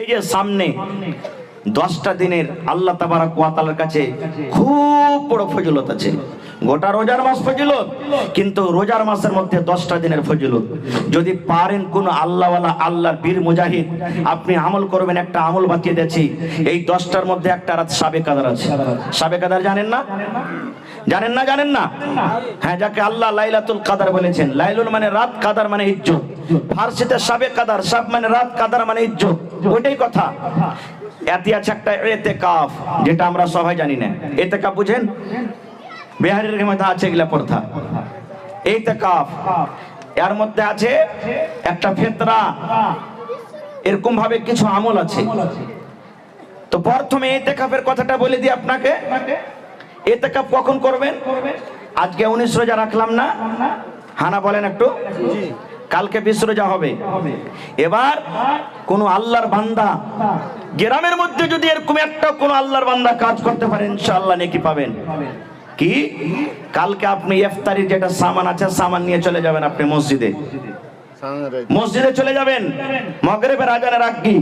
এই যে সামনে 10টা দিনের আল্লাহ তাবারক ওয়া তাআলার কাছে খুব বড় ফজিলত আছে। গোটা রোজার মাস ফজিলত, কিন্তু রোজার মাসের মধ্যে 10টা দিনের ফজিলত। যদি পারেন কোন আল্লাহওয়ালা, আল্লাহর বীর মুজাহিদ, আপনি আমল করবেন। একটা আমল বাতিয়ে দিয়েছি, এই 10টার মধ্যে একটা রাত শাবে কাদর আছে। শাবে কাদর জানেন না? জানেন না? জানেন না? হ্যাঁ, যাকে আল্লাহ লাইলাতুল কাদর বলেছেন। লাইলুল মানে রাত, কাদর মানে ইজ্জত। ফারসিতে শাবে কাদর, শাব মানে রাত, কাদর মানে ইজ্জত, ওইটাই কথা। এতে আছে একটা ইতিকাফ, যেটা আমরা সবাই জানি না। ইতিকাফ বুঝেন? বিহারের মধ্যে আছে এগুলা প্রথা, ইতিকাফ। এর মধ্যে আছে একটা ফিতরা, এরকম ভাবে কিছু আমল আছে। তো প্রথমে ইতিকাফের কথাটা বলে দিই আপনাকে। ইতিকাফ কখন করবেন? আজকে 19 রোজা রাখলাম না? হানা বলেন একটু। কালকে 20 রোজা হবে। এবার কোন আল্লাহর বান্দা গ্রামের মধ্যে যদি এরকম একটা কোন আল্লাহর বান্দা কাজ করতে পারে, ইনশাআল্লাহ নেকি পাবেন। কি? কালকে আপনি ইফতারির যেটা সামান আছে, সামান নিয়ে চলে যাবেন আপনি মসজিদে। মসজিদে চলে যাবেন মাগরিবের আজানের আগে,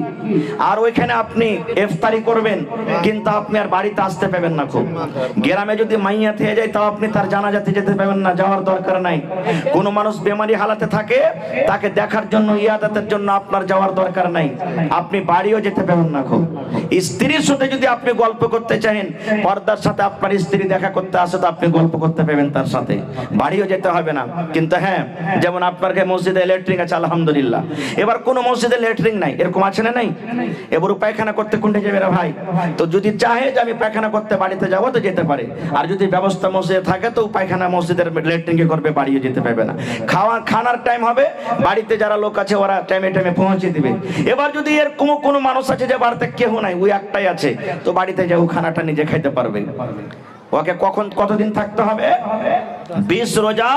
আর ওইখানে আপনি ইফতারি করবেন। কিন্তু আপনি আর বাড়িতে আসতে পাবেন না। খুব গ্রামে যদি মাইয়া থেকে যায়, তাও আপনি তার জানাজাতে যেতে পাবেন না, যাওয়ার দরকার নাই। কোন মানুষ বেমারি হালাতে থাকে, তাকে দেখার জন্য, ইয়াদাতের জন্য আপনার যাওয়ার দরকার নাই। আপনি বাড়িও যেতে পাবেন না। খুব স্ত্রীর সাথে যদি আপনি গল্প করতে চান, পর্দার সাথে আপনার স্ত্রী দেখা করতে আসে, তো আপনি গল্প করতে পাবেন তার সাথে, বাড়িও যেতে হবে না। কিন্তু হ্যাঁ, যেমন আপনার মসজিদে ল্যাট্রিন আছে, আলহামদুলিল্লাহ। এবার কোন মসজিদে ল্যাট্রিন নাই, এরকম আছে না? নাই। এবার পায়খানা করতে কোনটা যাবে রে ভাই? তো যদি চাহে যে আমি পায়খানা করতে বাড়িতে যাবো, তো যেতে পারে। আর যদি ব্যবস্থা মসজিদে থাকে, তো পায়খানা মসজিদের ল্যাট্রিন করবে, বাড়িও যেতে পারবে না। খানার টাইম হবে, বাড়িতে যারা লোক আছে ওরা টাইমে টাইমে পৌঁছে দিবে। এবার যদি এর কোনো মানুষ আছে যে বাড়িতে কেউ নাই, ওই একটাই আছে, তো বাড়িতে যাও, খানাটা নিজে খাইতে পারবে। ওকে কতদিন থাকতে হবে? 20 রোজা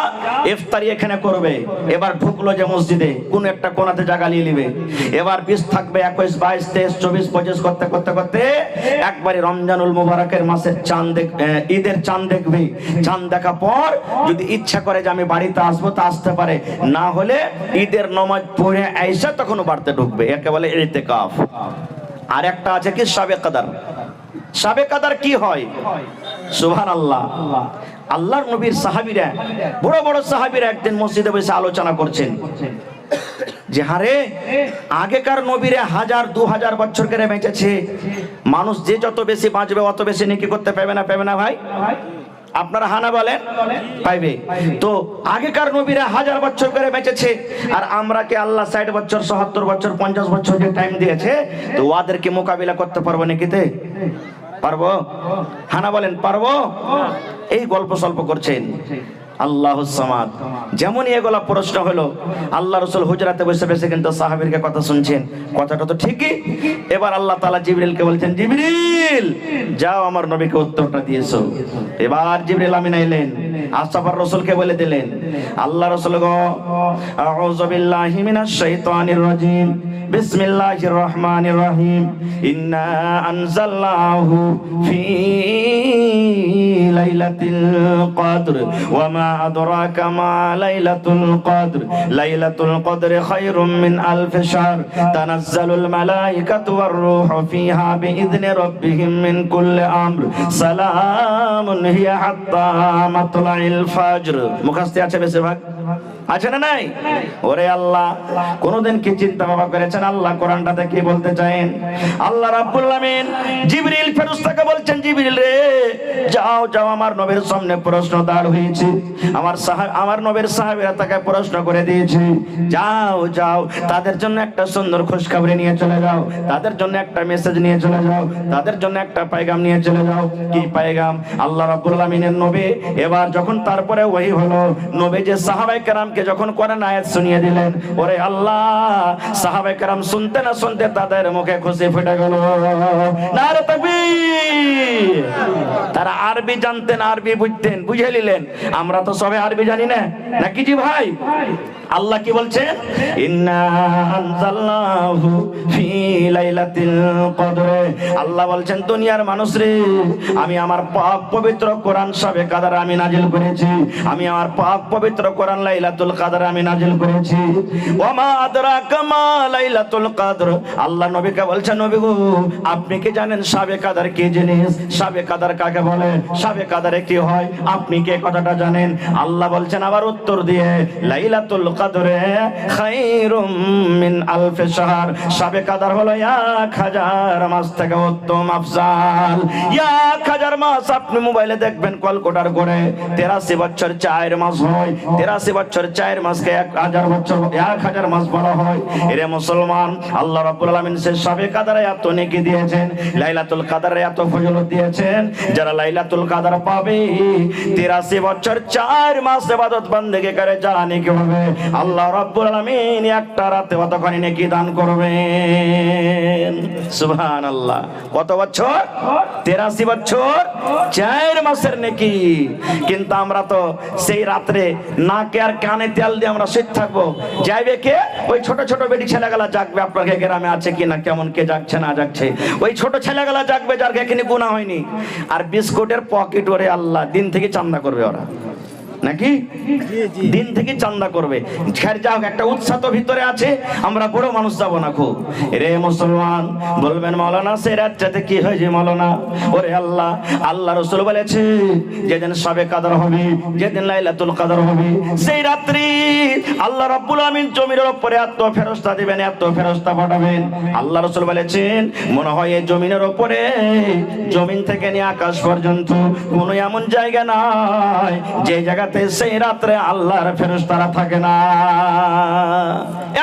ইফতারি এখানে করবে। এবার ঢুকলো যে মসজিদে, কোন একটা কোণাতে জায়গা নিয়ে নিবে। এবার 20 থাকবে, 21, 22, 23, 24, 25 করতে করতে করতে একবারে রমজানুল মুবারকের মাসের চাঁদ, ঈদের চাঁদ দেখবে। চাঁদ দেখা পর যদি ইচ্ছা করে যে আমি বাড়িতে আসবো, তা আসতে পারে। না হলে ঈদের নামাজ পড়ে আইসা তখন বাড়িতে ঢুকবে। একে বলে ইতিকাফ। আর একটা আছে কি শাবে কদর। শাবে কদর কি হয়? সুবহানাল্লাহ। আল্লাহর নবীর সাহাবীরা, বড় বড় সাহাবীরা একদিন মসজিদে বসে আলোচনা করছেন যে হারে, আগেকার নবীরা 1000, 2000 বছর করে বেঁচেছে। মানুষ যে যত বেশি বাঁচবে, অত বেশি নেকি করতে পারবে না? পাবে না ভাই? আপনারা হানা বলেন, পাইবে। তো আগেকার নবীরা 1000 বছর করে বেঁচেছে, আর আমরা কি আল্লাহ 60 বছর, 70 বছর, 50 বছর যে টাইম দিয়েছে, তো ওদেরকে মোকাবিলা করতে পারবো নাকি? পারবো? হানা বলেন, পারবো? এই গল্প সল্প করছেন। আল্লাহুস সামাদ। যেমনই এগুলা প্রশ্ন হলো, আল্লাহ রাসূল হুজরাতে বসে বসে কিন্তু সাহাবীরকে কথা শুনছেন। কথাটা তো ঠিকই। এবার আল্লাহ তাআলা জিবরিলকে বলছেন, জিবরিল যাও আমার নবীকে উত্তরটা দিয়েছো। এবার জিবরিল আমিন আইলেন, আসাফার রাসূলকে বলে দিলেন, আল্লাহ রাসূল গো, আউযু বিল্লাহি মিনাশ শাইতানির রাজিম, বিসমিল্লাহির রহমানির রহিম, ইন্না আনজালনাহু ফি লাইলাতিল কদর ওয়া মা আদরাকা মা লাইলাতুল কদর, লাইলাতুল কদর খায়রুম মিন আলফি শাহর, তানাজ্জালুল মালায়েকাতু ওয়ার রূহু ফিহা বিইذনি রাব্বিহিম মিন কুল্লি আমর, সালামুন হিয়া হাত্তা মাতলাইল ফাজর। মুখস্থ আছে বেশিরভাগ, আছে না নাই? ওরে আল্লাহ, কোনদিন কি চিন্তা ভাবনা করেছেন আল্লাহ কোরআনটাতে কি বলতে চান? আল্লাহ রাব্বুল আমিন জিবরিল ফেরেশতাকে বলছেন, জিবরিল রে যাও যাও, আমার নবীর সামনে প্রশ্ন দাঁড় হয়েছে, আমার নবীর সাহাবীরা তাকে প্রশ্ন করে দিয়েছে, যাও যাও তাদের জন্য একটা সুন্দর খুশখবরি নিয়ে চলে যাও, তাদের জন্য একটা মেসেজ নিয়ে চলে যাও, তাদের জন্য একটা পয়গাম নিয়ে চলে যাও। কি পয়গাম? আল্লাহ রাব্বুল আমিনের নবী এবার যখন তারপরে ওহী হলো, নবী যে সাহাবায়ে কেরামকে যখন কোরআন আয়াত শুনিয়ে দিলেন, ওরে আল্লাহ, সাহাবায়ে কেরাম শুনতে না শুনতে তাদের মুখে খুশি ফুটে গেল। নারে তাকবীর! তারা আরবি জানতেন, আরবি বুঝতেন, বুঝে নিলেন। আমরা তো সবে আরবি জানি না, নাকি জি ভাই? আল্লাহ কি বলছেন? ইন্না আনজালনাহু ফি লাইলাতিল কদর। আল্লাহ বলছেন দুনিয়ার মানুষ রে, আমি আমার পাক পবিত্র কোরআন শবে কদর আমি নাজিল করেছি। আমি আমার পাক পবিত্র কোরআন লাইলাতুল কদর আমি নাজিল করেছি। ওয়া মা আদরাকা মা লাইলাতুল কদর। আল্লাহ নবীকে বলছেন, নবী গো আপনি কি জানেন শবে কদর কি জিনিস? শবে কদর কাকে বলে? শবে কদরে কি হয়? আপনি কি কথাটা জানেন? আল্লাহ বলছেন আবার উত্তর দিয়ে, লাইলাতুল কদরে খায়রুম মিন আলফি শাহর। শবে কদর হলো 1000 মাস থেকে উত্তম আফজাল। 1000 মাস আপনি মোবাইলে দেখবেন কলকটার করে 83 বছর 4 মাস হয়। 83 বছর 4 মাসকে 1000 বছর 1000 মাস বলা হয়। এরে মুসলমান, আল্লাহ রাব্বুল আলামিন সে শবে কদরে এত নেকি দিয়েছেন, লাইলাতুল কদরে এত ফজিলত দিয়েছেন। যারা লাইলাতুল কদর পাবে 83 বছর 4 মাস ইবাদত বندگی করে যারা নেকি হবে, আল্লাহ রাব্বুল আলামিন একটা রাতে কতখানি নেকি দান করবেন। সুবহানাল্লাহ। কত বছর? 83 বছর 4 মাসের নেকি। কিন্তু আমরা তো সেই রাতে নাকে আর কানে তেল দিয়ে আমরা শুয়ে থাকবো। যাইবে কে? ওই ছোট ছোট বেটি ছেলেগুলা জাগবে। আপনাদের গ্রামে আছে কিনা, কেমন কে জাগছে না জাগছে? ওই ছোট ছেলেগুলা জাগবে যার এখানে গুনাহ হয়নি। আর বিস্কুটের পকেট ওরে আল্লাহ দিন থেকে চান্দা করবে ওরা, নাকি দিন থেকে চান্দা করবে। খের যাও, একটা উৎসাহ তো ভিতরে আছে। আমরা বড় মানুষ যাব না খুব। রে মুসলমান, বলবেন মাওলানা সেই রাতটাতে কি হয়েছে মাওলানা? ওরে আল্লাহ, আল্লাহ রাসূল বলেছে যেদিন শবে কদর হবে, যেদিন লাইলাতুল কদর হবে, সেই রাত্রি আল্লাহ রাব্বুল আমিন জমিনের উপরে এত ফেরেশতা দিবেন, এত ফেরেশতা পাঠাবেন। আল্লাহ রাসূল বলেছেন মনে হয় এই জমিনের উপরে, জমিন থেকে নিয়ে আকাশ পর্যন্ত কোনো এমন জায়গা নাই যে জায়গা সেই রাত্রে আল্লাহর ফেরেশতারা থাকে না।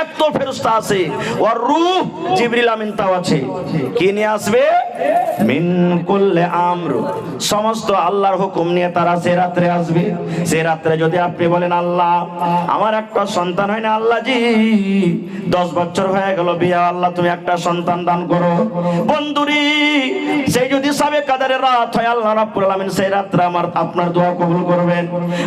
এত ফেরেশতা আছে। ওয়ার রূহ জিবরিল আমিন তাও আছে। কি নিয়ে আসবে? মিন কুল্লি আমর। সমস্ত আল্লাহর হুকুম নিয়ে তারা সেই রাত্রে আসবে। সেই রাত্রে যদি আপনি বলেন আল্লাহ আমার একটা সন্তান হয় না, আল্লাহ জি 10 বছর হয়ে গেল বিয়ে, আল্লাহ তুমি একটা সন্তান দান করো। বন্ধুরি সেই যদি শবে কদরের রাত হয়, আল্লাহ রাব্বুল আলামিন সেই রাত্রে আপনার দোয়া কবুল করবেন।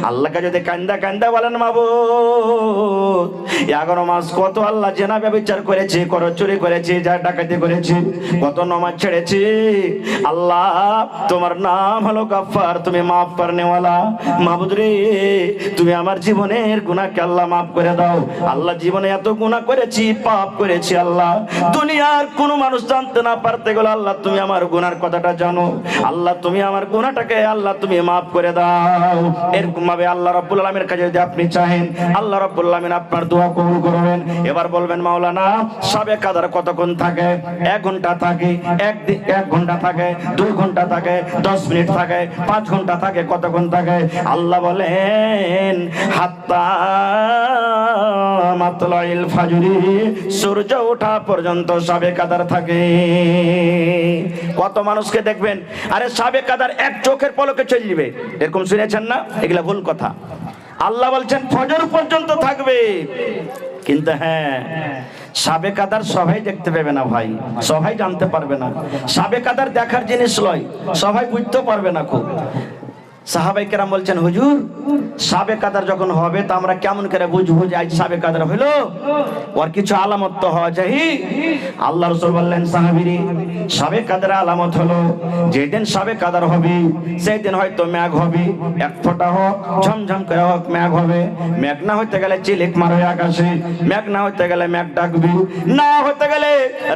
আল্লাহকে যদি কান্দা কান্দা বলেন মাবুদ 11 মাস কত আল্লাহ জেনা ব্যভিচার করেছি, কত চুরি করেছি, যা ডাকাতি করেছি, কত নামাজ ছেড়েছি, আল্লাহ তোমার নাম হলো গফফার, তুমি মাফ করনে ওয়ালা। মাবুদ রে তুমি আমার জীবনের গুনাহকে আল্লাহ মাফ করে দাও। আল্লাহ জীবনে এত গুনাহ করেছি, পাপ করেছি আল্লাহ, দুনিয়ার কোনো মানুষ জানতে না পারতে গেল আল্লাহ তুমি আমার গুনার কথাটা জানো। আল্লাহ তুমি আমার গুনাহটাকে আল্লাহ তুমি মাফ করে দাও। এরকম ভাবে আল্লাহ রাব্বুল আলামিনের কাছে যদি আপনি চাহেন, আল্লাহ রাব্বুল আলামিন আপনার দোয়া কবুল করবেন। এবার বলবেন মাওলানা শবে কদর কতক্ষণ থাকে? 1 ঘন্টা থাকে, 1 ঘন্টা থাকে, 2 ঘন্টা থাকে, 10 মিনিট থাকে, 5 ঘন্টা থাকে, কতক্ষণ থাকে? আল্লাহ বলেন হাত্তা মাতলাইল ফাজরি, সূর্য ওঠা পর্যন্ত শবে কদর থাকে। কত মানুষকে দেখবেন আরে শবে কদর এক চোখের পলকে চলে যাবে, এরকম শুনেছেন না? এগুলা ভুল কথা। আল্লাহ বলছেন ফজর পর্যন্ত থাকবে। কিন্তু হ্যাঁ, শবে কদর সবাই দেখতে পাবে না ভাই, সবাই জানতে পারবে না। শবে কদর দেখার জিনিস নয়, সবাই বুঝতে পারবে না খুব। সাহাবায়ে কেরাম বলছেন হুজুর শবে কদর যখন হবে তা আমরা কেমন করে বুঝবো যে আজ শবে কদর হলো? ওর কিছু আলামত তো হওয়া চাই। আল্লাহ রাসূল বললেন সাহাবীরে শবে কদর আলামত হলো যেদিন শবে কদর হবে সেই দিন হয়তো মেঘ হবে, 1 ফোঁটা হোক, ঝমঝম করে হোক মেঘ হবে। মেঘ না হইতে গেলে চিলিক মারবে আকাশে, মেঘ না হইতে গেলে মেঘ ডাকবে, না হইতে গেলে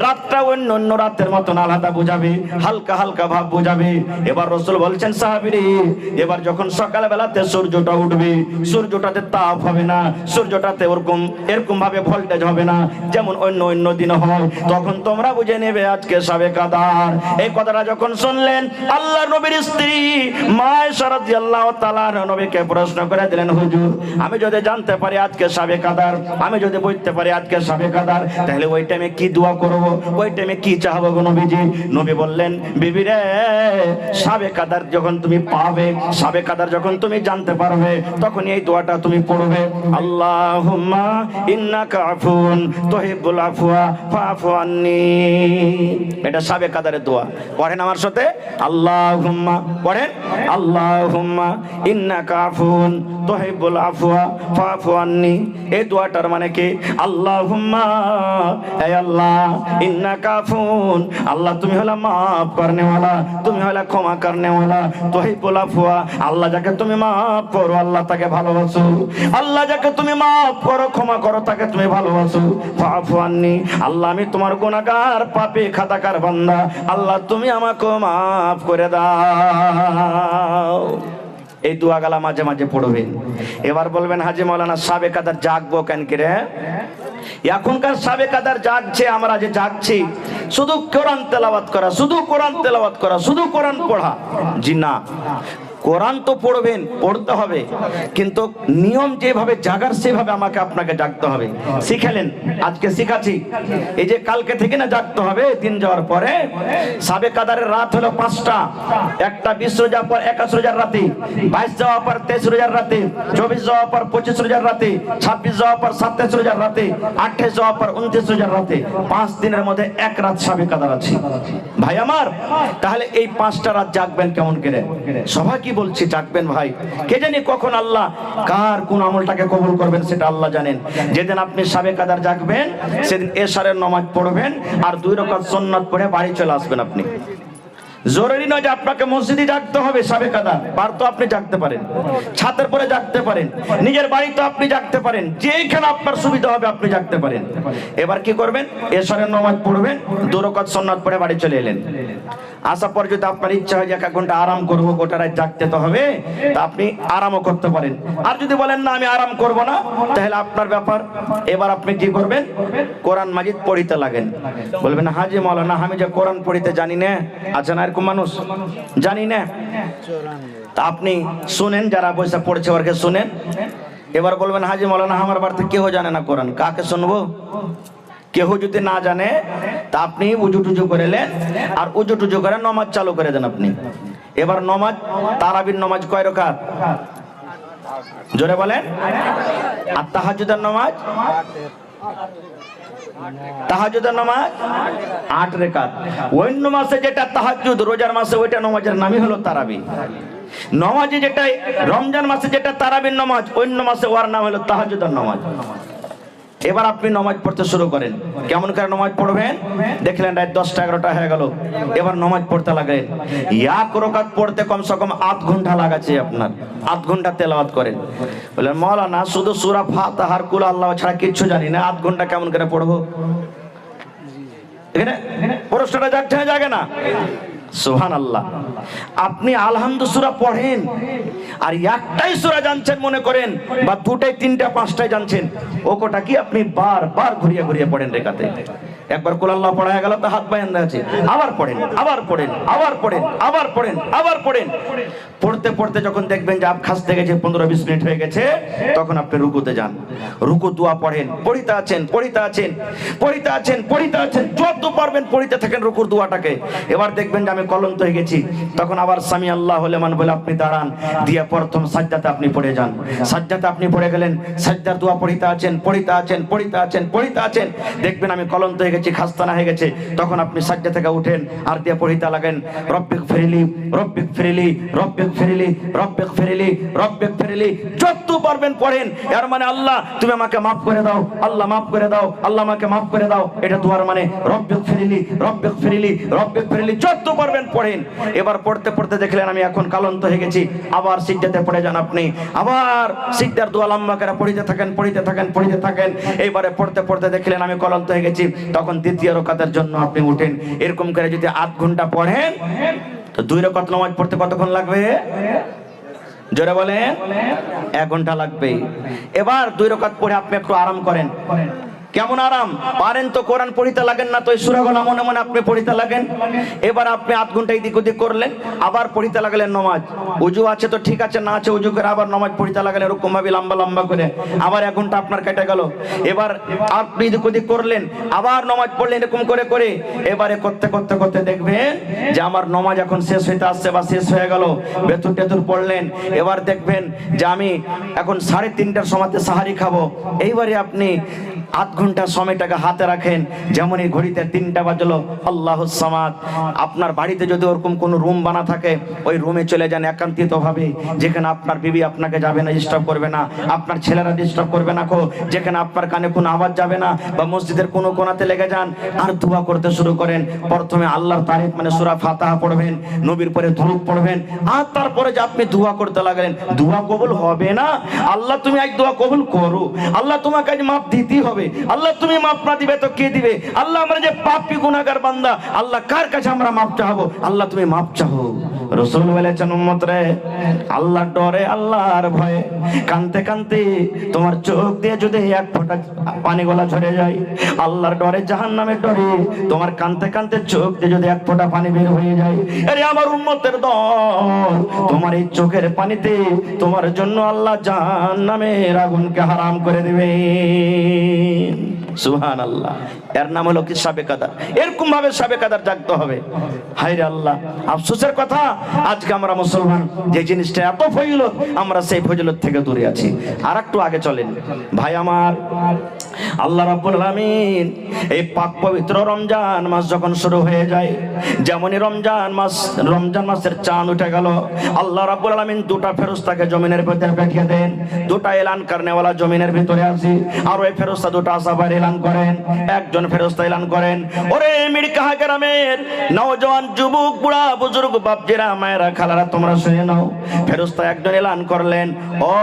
রাতটা অন্য অন্য রাতের মতন আলাদা বুঝাবে, হালকা হালকা ভাব বুঝাবে। এবার রাসূল বলছেন সাহাবীরে এবার যখন সকাল বেলাতে সূর্যটা উঠবে, সূর্যটাতে তাপ হবে না, সূর্যটাতে এরকম ভাবে ভোল্টেজ হবে না যেমন অন্য অন্য দিন হয়, তখন তোমরা বুঝে নেবে আজকে শবে কদর। এই কথাটা যখন শুনলেন আল্লাহর নবীর স্ত্রী মা আয়েশা রাদিয়াল্লাহু তাআলা নবীকে প্রশ্ন করে দিলেন হুজুর আমি যদি জানতে পারি আজকে শবে কদর, আমি যদি বুঝতে পারি আজকে শবে কদর, তাহলে ওই টাইমে কি দোয়া করব, ওই টাইমে কি চাইবো গো নবীজি? নবী বললেন বিবি রে শবে কদর যখন তুমি পাবে সাবে কাদার যখন তুমি জানতে পারবে তখন এই দোয়াটা তুমি পড়বে, আল্লাহুম্মা ইন্নাকা আফুন তুহিব্বুল আফওয়া ফাআফু আন্নি। এটা সাবে কাদারের দোয়া। পড়েন আমার সাথে, আল্লাহুম্মা, পড়েন, আল্লাহুম্মা ইন্নাকা আফুন তুহিব্বুল আফওয়া ফাআফু আন্নি। এই দোয়াটার মানে কি? আল্লাহুম্মা, হে আল্লাহ, ইন্নাকা আফুন, আল্লাহ তুমি হলো মাফ করনে वाला, তুমি হলো ক্ষমা করনে वाला, তুহিব্বুল আফওয়া, আল্লাহ যাকে তুমি মাফ করো আল্লাহ তাকে ভালোবাসো, আল্লাহ যাকে তুমি মাফ করো ক্ষমা করো তাকে তুমি ভালোবাসো, ফাআফু আন্নি, আল্লাহ আমি তোমার গুনাহগার পাপী খাতাকার বান্দা, আল্লাহ তুমি আমাকে মাফ করে দাও। এই দোয়াগুলা মাঝে মাঝে পড়বেন। এবার বলবেন, হাজী মাওলানা সাবে কাদার জাগবো কেন করে? এখনকার সাবে কাদার জাগছে, আমরা যে জাগছি শুধু কোরআন তেলাওয়াত করা, শুধু কোরআন তেলাওয়াত করা, শুধু কোরআন পড়া। জি না, কোরআন তো পড়বেন, পড়তে হবে, কিন্তু নিয়ম যেভাবে জাগার সেভাবে আমাকে আপনাকে জাগতে হবে। শিখালেন, আজকে শিখাচ্ছি। এই যে কালকে থেকে না জাগতে হবে, দিন যাওয়ার পরে। সাবে কাদারের রাত হলো 5টা, একটা 20 রোজার পর 21 রোজার রাতে, 22 যাওয়ার পর 23 রোজার রাতে, 24 যাওয়ার পর 25 রোজার রাতে, 26 যাওয়ার পর 27 রোজার রাতে, 28 যাওয়ার পর 29 রোজার রাতে, 5 দিনের মধ্যে এক রাত সাবে কাদার আছে ভাই আমার। তাহলে এই 5টা রাত জাগবেন কেমন করে? সবাই কি বলছি, জাগবেন ভাই। কে জানি কখন আল্লাহ কার কোন আমলটাকে কবুল করবেন সেটা আল্লাহ জানেন। যেদিন আপনি সাবে কাদার জাগবেন সেদিন এশারের নামাজ পড়বেন আর 2 রাকাত সুন্নাত পড়ে বাড়ি চলে আসবেন। আপনি জরুরি নয় যে আপনাকে মসজিদে জাগতে হবে। সাবে কাদার বার তো আপনি জাগতে পারেন, ছাদের পরে জাগতে পারেন, নিজের বাড়িতে আপনি জাগতে পারেন, যেখানে আপনার সুবিধা হবে আপনি জাগতে পারেন। এবার কি করবেন? এশারের নামাজ পড়বেন, 2 রাকাত সুন্নাত পড়ে বাড়ি চলে এলেন। আসার পর যদি আপনার ইচ্ছা হয় যে 1 ঘন্টা আরাম করবো, গোটা রাত জাগতে তো হবে, তা আপনি আরামও করতে পারেন। আর যদি বলেন না আমি আরাম করব না, তাহলে আপনার ব্যাপার। এবার আপনি কি করবেন? কোরআন মাজিদ পড়িতে লাগেন। বলবেন, হাজী মাওলানা আমি যে কোরআন পড়িতে জানি না, আচ্ছা না এরকম মানুষ জানি না, তা আপনি শুনেন, যারা বসে পড়ছে ওরকে শুনেন। এবার বলবেন, হাজী মাওলানা আমার বাড়িতে কেউ জানে না কোরআন, কাকে শুনবো? কেউ যদি না জানে তা আপনি উজু টুজু করে নেন, আর উজু টুজু করে নামাজ চালু করে দেন আপনি। এবার নামাজ, তারাবির নামাজ কয় রাকাত? জোরে বলেন। আর তাহাজ্জুদের নামাজ? তাহাজ্জুদের নামাজ 8 রাকাত। অন্য মাসে যেটা তাহাজ্জুদ, রোজার মাসে ওইটা নামাজের নামই হলো তারাবি। নামাজে যেটা রমজান মাসে যেটা তারাবির নামাজ, অন্য মাসে ওর নাম হলো তাহাজ্জুদের নামাজ। এবার আপনি নামাজ পড়তে শুরু করেন। কেমন করে নামাজ পড়বেন? দেখলেন রাত 10টা 11টা হয়ে গেল, এবার নামাজ পড়তে লাগলেন। 1 রাকাত পড়তে কমসে কম 8 ঘন্টা লাগাচ্ছে আপনার, 8 ঘন্টা তেলাওয়াত করেন। বললেন, মাওলানা শুধু সূরা ফাতিহা আর কুল আল্লাহ ছাড়া কিছু জানি না, 8 ঘন্টা কেমন করে পড়বো? এখানে প্রশ্নটা জাগছে না, জাগে না? সুবহানাল্লাহ। আপনি আলহামদু সূরা পড়েন আর একটাই সূরা জানছেন মনে করেন, বা 2টাই 3টা 5টাই জানছেন, ও কোটা কি আপনি বারবার ঘুরিয়ে ঘুরিয়ে পড়েন রেখাতে। একবার কুল আল্লাহ পড়া হয়ে গেল তো হাত বাঁধা আছে, আবার পড়েন, আবার পড়েন, আবার পড়েন, আবার পড়েন, আবার পড়েন। পড়তে পড়তে যখন দেখবেন যে আপ খাসতে গেছে, 15-20 মিনিট হয়ে গেছে, তখন আপনি রুকুতে যান। রুকু দোয়া পড়েন, পড়িতে আছেন, পড়িতে আছেন, পড়িতে আছেন, পড়িতে আছেন, যত পারবেন পড়িতে থাকেন রুকুর দোয়াটাকে। এবার দেখবেন যে আমি কলন্ত হয়ে গেছি, তখন আবার সামি আল্লাহু লিমান বলে আপনি দাঁড়ান, দিয়ে প্রথম সাজদাতে আপনি পড়ে যান। সাজদাতে আপনি পড়ে গেলেন, সাজদার দোয়া পড়িতে আছেন, পড়িতে আছেন, পড়িতে আছেন, পড়িতে আছেন, দেখবেন আমি কলন্ত হয়ে গেছি, খাস্তানা হয়ে গেছে, তখন আপনি সাজদা থেকে উঠেন আর দিয়ে পড়িতে লাগেন, রব্বিক ফিরলি, রব্বিক ফিরলি, রব্বিক ফিরলি, রব্বিক ফিরলি, রব্বিক ফিরলি, যত পারবেন পড়েন। এর মানে আল্লাহ তুমি আমাকে মাফ করে দাও, আল্লাহ মাফ করে দাও, আল্লাহ আমাকে মাফ করে দাও, এটা দোয়ার মানে। রব্বিক ফিরলি, রব্বিক ফিরলি, রব্বিক ফিরলি, যত পারবেন পড়েন। এবার পড়তে পড়তে দেখলেন আমি এখন কালন্ত হয়ে গেছি, আবার সিজদাতে পড়ে যান আপনি, আবার সিজদার দোয়া লম্বা করে পড়িতে থাকেন, পড়িতে থাকেন, পড়িতে থাকেন। এইবারে পড়তে পড়তে দেখলেন আমি কালন্ত হয়ে গেছি, তখন দ্বিতীয় রাকাতের জন্য আপনি উঠেন। এরকম করে যদি 8 ঘন্টা পড়েন তো 2 রাকাত নামাজ পড়তে কতক্ষণ লাগবে? জোরে বলেন। 1 ঘন্টা লাগবে। এবার 2 রাকাত পড়ে আপনি একটু আরাম করেন, কেমন আরাম পারেন তো কোরআন পড়িতে লাগেন না তো এই সূরাগুলো মনে মনে আপনি পড়িতে লাগেন। এবার আপনি আধ ঘন্টা এদিক ওদিক করলেন, আবার পড়িতে লাগলেন নমাজ। উজু আছে তো ঠিক আছে, না আছে উজু করে আবার নমাজ পড়িতে লাগলেন এরকম ভাবে লম্বা লম্বা করে, আবার 1 ঘন্টা আপনার কেটে গেল। এবার আপনি এদিক ওদিক করলেন, আবার নমাজ পড়লেন এরকম করে করে। এবারে করতে করতে করতে দেখবেন যে আমার নমাজ এখন শেষ হইতে আসছে বা শেষ হয়ে গেল। বেতুর টেতুর পড়লেন, এবার দেখবেন যে আমি এখন 3:30টার সময়তে সাহারি খাবো। এইবারে আপনি আধ ঘন্টা সময়টাকে হাতে রাখেন, যেমন এই ঘড়িতে 3টা বাজলো, আল্লাহুস সামাদ। আপনার বাড়িতে যদি ওরকম কোনো রুম বানা থাকে, ওই রুমে চলে যান একান্তিত ভাবে, যেখানে আপনার বিবি আপনাকে যাবে না, ডিস্টার্ব করবে না, আপনার ছেলেরা ডিস্টার্ব করবে না, যেখানে আপনার কানে কোনো আওয়াজ যাবে না, বা মসজিদের কোনো কোণাতে লেগে যান আর দোয়া করতে শুরু করেন। প্রথমে আল্লাহর তারিফ মানে সূরা ফাতিহা পড়বেন, নবীর পরে দুরূদ পড়বেন, আর তারপরে যে আপনি দোয়া করতে লাগলেন, দোয়া কবুল হবে না। আল্লাহ তুমি আজ দোয়া কবুল করো, আল্লাহ তোমাকে আজ মাপ দিতেই হবে। আল্লাহ তুমি মাপ না দিবে তো কে দিবে? আল্লাহ আমরা যে পাপী গুনাহগার বান্দা, আল্লাহ কার কাছে আমরা মাপ চাইবো? আল্লাহ তুমি মাপ চাও। রাসূল বলেছেন উম্মত রে, আল্লাহর ডরে আল্লাহর ভয়ে কানতে কানতে তোমার চোখ দিয়ে যদি 1 ফোঁটা পানি গলা ঝরে যায়, আল্লাহর ডরে জাহান্নামের ডরে তোমার কানতে কানতে চোখ দিয়ে যদি 1 ফোঁটা পানি বের হয়ে যায়, আরে আমার উম্মতের দল, তোমার এই চোখের পানিতে তোমার জন্য আল্লাহ জাহান্নামের আগুনকে হারাম করে দিবে। সুবহানাল্লাহ। এর নাম হলো কি সাবে কাদার। এরকম ভাবে সাবে কাদার জাগতে হবে। হায় রে আল্লাহ, আফসোসের কথা আজকে আমরা মুসলমান যে জিনিসটা এত ফজিলত, আমরা সেই ফজিলত থেকে দূরে আছি। আর একটু আগে চলেন ভাই আমার, আল্লাহ রাব্বুল আলামিন এই পাক পবিত্র রমজান মাস যখন শুরু হয়ে যায়, যেমনই রমজান মাসের চাঁদ উঠে গেল, আল্লাহ রাব্বুল আলামিন 2টা ফেরেশতাকে জমিনের ভিতরে পাঠিয়ে দেন। 2টা এলান করনেওয়ালা জমিনের ভিতরে আছে, আর ওই ফেরেশতা 2টা আসাবার এলান করেন। একজন ফেরেশতা এলান করেন, ওরে মিরকাহা গ্রামের নওজওয়ান যুবক বুড়া বুজুর্গ বাপজিরা মায়েরা খালারা তোমরা শুনে নাও। ফেরেশতা একজন এলান করলেন, ও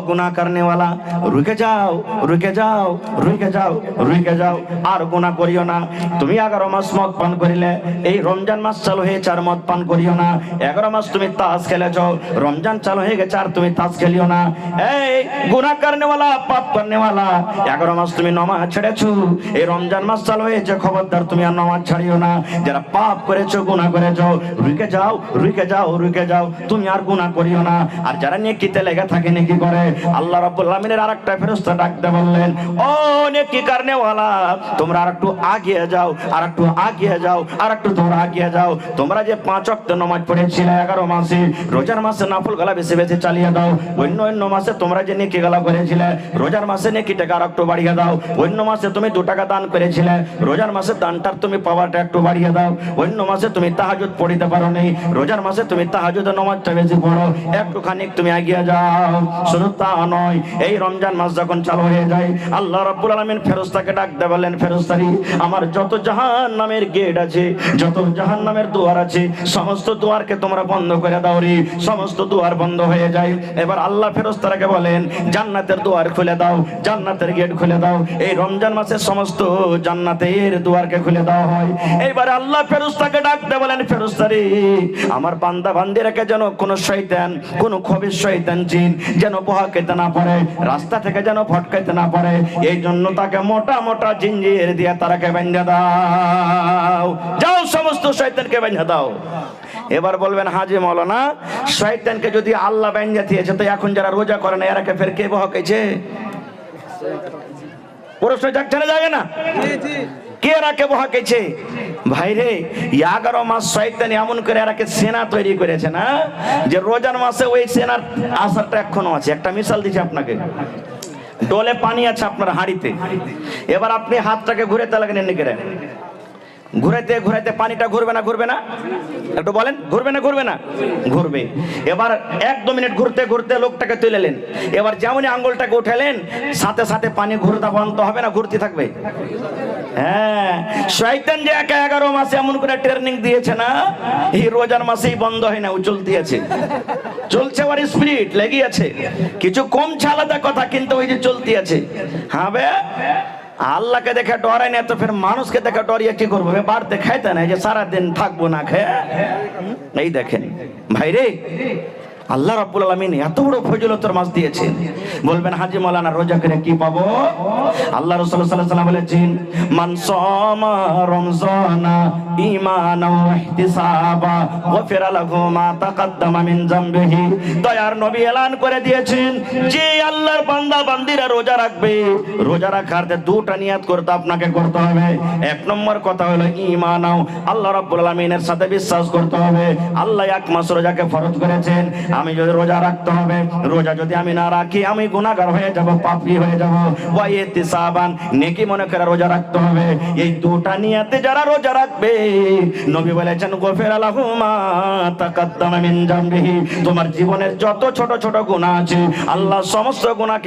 গুনাহ করনেওয়ালা, রুকে যাও রুকে যাও রুকে যাও রুকে যাও, আর গুনাহ করিও না। তুমি 11 মাস মদ পান করিলে, এই রমজান মাস চালু হয়েছে আর মদ পান করিও না। 11 মাস তুমি তাস খেলেছ, রমজান চালু হয়ে গেছে আর তুমি তাস খেলিও না। এই গুনাহ করনেওয়ালা, পাপ করনেওয়ালা, 11 মাস তুমি নামাজ ছেড়েছো, এই রমজান মাস চালু হয়েছে, খবরদার তুমি আর নামাজ ছাড়িও না। যারা পাপ করেছো গুনাহ করেছো, রুকে যাও রুকে যাও রুকে যাও, তুমি আর গুনাহ করিও না। আর যারা নেকিতে লেগে থাকে, নেকি করে, আল্লাহ রাব্বুল আলামিনের আরেকটা ফেরেশতা ডাকতে বললেন, ও নেকি করনেওয়ালা, তোমরা আর একটু আগিয়ে যাও, আর একটু আগিয়ে যাও, আর একটু তোমরা আগিয়ে যাও। তোমরা যে 5 ওয়াক্ত নামাজ পড়েছিলে 11 মাসে, রোজার মাসে নফল গলা বেশি বেশি চালিয়ে দাও। অন্য মাসে তোমরা যে নেকি গলা করেছিলে, রোজার মাসে নেকিটাকে আর একটু বাড়িয়ে দাও। অন্য মাসে তুমি 2 টাকা দান করেছিলে, রোজার মাসে দানটার তুমি পাওয়ারটা একটু বাড়িয়ে দাও। অন্য মাসে তুমি তাহাজ্জুদ পড়িতে পারো নি, রোজার মাসে তুমি তাহাজ্জুদের নামাজটা বেশি পড়ো, একটুখানি তুমি এগিয়ে যাও। শুধু তা নয়, এই রমজান মাস যখন চালু হয়ে যায়, আল্লাহ রাব্বুল আলামিন ফেরেশতাকে ডাকতে বলেন, ফেরেশতারি আমার যত জাহান্নামের গেট আছে, যত জাহান্নামের দুয়ার আছে, সমস্ত দুয়ারকে তোমরা বন্ধ করে দাও রে। সমস্ত দুয়ার বন্ধ হয়ে যায়। এবার আল্লাহ ফেরেশতাকে বলেন, জান্নাতের দুয়ার খুলে দাও, জান্নাতের গেট খুলে দাও। এই রমজান মাসে সমস্ত জান্নাতের দুয়ারকে খুলে দেওয়া হয়। এইবার আল্লাহ ফেরেশতাকে ডাকতে বলেন, ফেরেশতারি আমার বান্দা বান্দিরাকে যেন কোন শয়তান, কোন খবিস শয়তান জিন যেন বহাকেতে না পারে, রাস্তা থেকে যেন ফটকাইতে না পারে, এই জন্য তাকে মোটা মোটা জিঞ্জির দিয়ে তারাকে বেঁধে দাও। যাও সমস্ত শয়তানকে বেঁধে দাও। এবার বলবেন, হাজি মাওলানা, শয়তানকে যদি আল্লাহ বেঁধে দিয়েছে, তো এখন যারা রোজা করে না এরাকে ফের কে বহাকেছে? প্রশ্ন জাগছে না, জাগে না? কে রাকে বহাকেছে? ভাই রে, 11 মাস শয়তান এমন করে এরাকে সেনা তৈরি করেছে না, যে রোজার মাসে ওই সেনার আসারটা এখনো আছে। একটা মিশাল দিচ্ছি আপনাকে, ডোলে পানি আছে আপনার হাঁড়িতে, এবার আপনি হাতটাকে ঘুরাতে লাগেন, এমনি করে ঘুরাইতে ঘুরাইতে পানিটা ঘুরবে না ঘুরবে না? একটু বলেন, ঘুরবে না ঘুরবে না? ঘুরবে। এবার 1-2 মিনিট ঘুরতে ঘুরতে লোকটাকে তুলেলেন, এবার যেমনই আঙ্গুলটাকে উঠালেন, সাথে সাথে পানি ঘুরতে বন্ধ হবে না, ঘুরতে থাকবে? হ্যাঁ, শয়তান যে 11 মাসে এমন করে ট্রেনিং দিয়েছে না, এই রোজার মাসেই বন্ধ হয় না, ও চলতে আছে, চলছে, ওর স্পিরিট লেগে আছে। কিছু কমছে আলাদা কথা, কিন্তু ওই যে চলতে আছে। হ্যাঁ বে, আল্লাহকে দেখে ডরাই না, তো ফের মানুষকে দেখে ডরিয়ে কি করবো? বাড়তে খাইতে না, যে সারাদিন থাকবো না খেয়ে। এই দেখেন ভাই রে, আল্লাহ রাব্বুল আলামিন এত বড় ফজিলতের মাস দিয়েছেন। বলবেন হাজী মাওলানা রোজা করে কি পাবো? আল্লাহ রাসূল সাল্লাল্লাহু আলাইহি ওয়াসাল্লাম বলেছেন, মান সামা রমজানা ঈমানাও ওয়া ইহতিসাবা গফিরা লাহু মা তাকাদ্দামা মিন যামবিহি। দয়ার নবী এলান করে দিয়েছেন, যে আল্লাহর বান্দা বান্দিরা রোজা রাখবে, রোজা রাখার দুটা নিয়াত করতে আপনাকে করতে হবে। এক নম্বর কথা হলো ঈমানাও, আল্লাহ রাব্বুল আলামিনের সাথে বিশ্বাস করতে হবে আল্লাহ এক মাস রোজাকে ফরজ করেছেন, আমি যদি রোজা রাখতে হবে, রোজা যদি আমি না রাখি আমি গুনাহগার হয়ে যাব, পাপী হয়ে যাব। ওয়া ইহতিসাবান, নেকি মনে করে রোজা রাখতে হবে। এই দুটা নিয়াতে যারা রোজা রাখবে, নবী বলেছেন গফিরা লাহু মা তাকাদ্দামা মিন যামবিহি, তোমার জীবনের যত ছোট ছোট গুনাহ আছে আল্লাহ সমস্ত গুনাহ